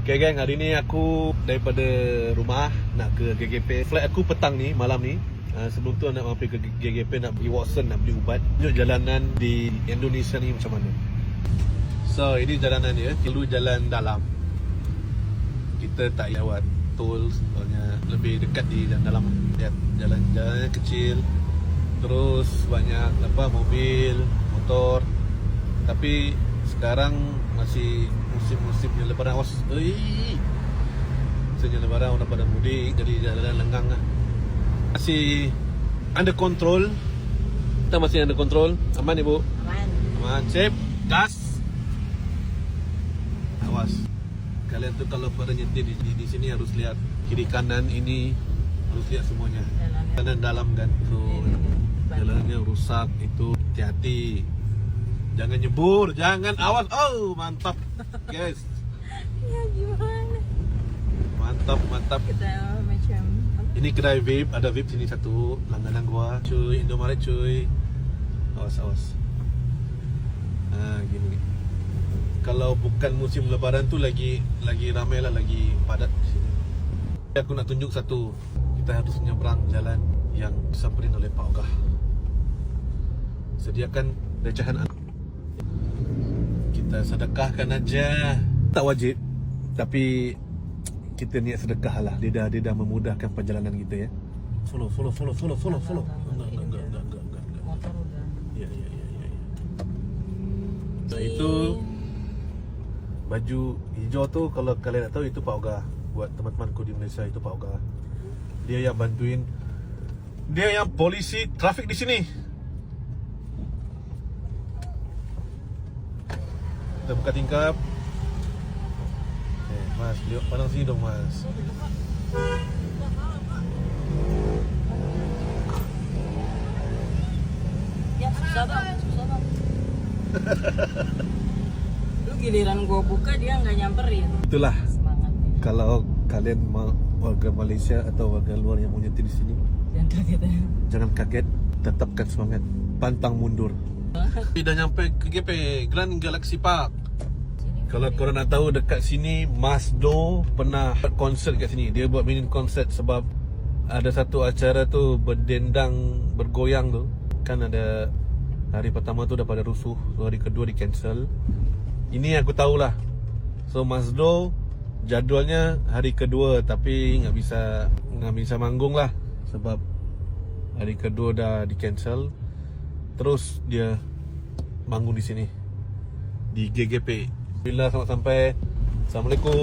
Okay gang, hari ni aku daripada rumah nak ke GGP. Flight aku petang ni, malam ni. Sebelum tu nak mampir ke GGP, nak pergi Watson, nak beli ubat. Tunjuk jalanan di Indonesia ni macam mana. So ini jalanan dia, lalu jalan dalam. Kita tak lewat tol, soalnya lebih dekat di dalam. Lihat jalan-jalannya kecil. Terus banyak mobil, motor. Tapi sekarang masih musim-musimnya lebaran. Musimnya lebaran, orang pada mudik, jadi jalan lengang lah. Masih under control. Kita masih under control. Aman ibu? Aman. Sip. Gas. Awas. Kalian tu kalau pada nyetir di sini harus lihat kiri kanan ini, harus lihat semuanya. Kanan dalam kan. So jalannya rusak, itu hati-hati. Jangan nyebur, jangan, awas. Oh, mantap. Guys. Ya gimana? Mantap. Kita macam ini kedai vape, ada vape sini satu, langganan gua. Cuy, Indomaret cuy. Awas. Gini. Kalau bukan musim lebaran tu lagi ramai lah, lagi padat di sini. Aku nak tunjuk satu. Kita harus menyeberang jalan yang disamperin oleh Pak Ogah. Sediakan recehan anak. Kita sedekahkan aja. Tak wajib, tapi kita niat sedekah lah. Dia dah memudahkan perjalanan kita ya. Follow. Enggak. motor udah. Ya. Nah, itu baju hijau tu, kalau kalian nak tahu, itu Pak Ogah. Buat teman-temanku di Malaysia, itu Pak Ogah. Dia yang bantuin. Dia yang polisi trafik di sini. Kita buka tingkap. Mas, lihat pandang sini dong mas. Ya susah bang. Lu giliran gua buka dia nggak nyamperin. Itulah. Semangatnya. Kalau kalian warga Malaysia atau warga luar yang mau nyetir di sini, Jangan kaget ya. jangan kaget, tetapkan semangat, pantang mundur. Dah nyampe ke GP Grand Galaxy Park. Kalau korang nak tahu, dekat sini Masdo pernah buat konsert kat sini. Dia buat mini konsert sebab ada satu acara tu berdendang, bergoyang tu. Kan ada hari pertama tu dah pada rusuh, so hari kedua di cancel. Ini aku tahulah. So Masdo jadualnya hari kedua, tapi nggak bisa manggung lah sebab hari kedua dah di cancel. Terus dia manggung di sini di GGP. Bila sampai. Assalamualaikum.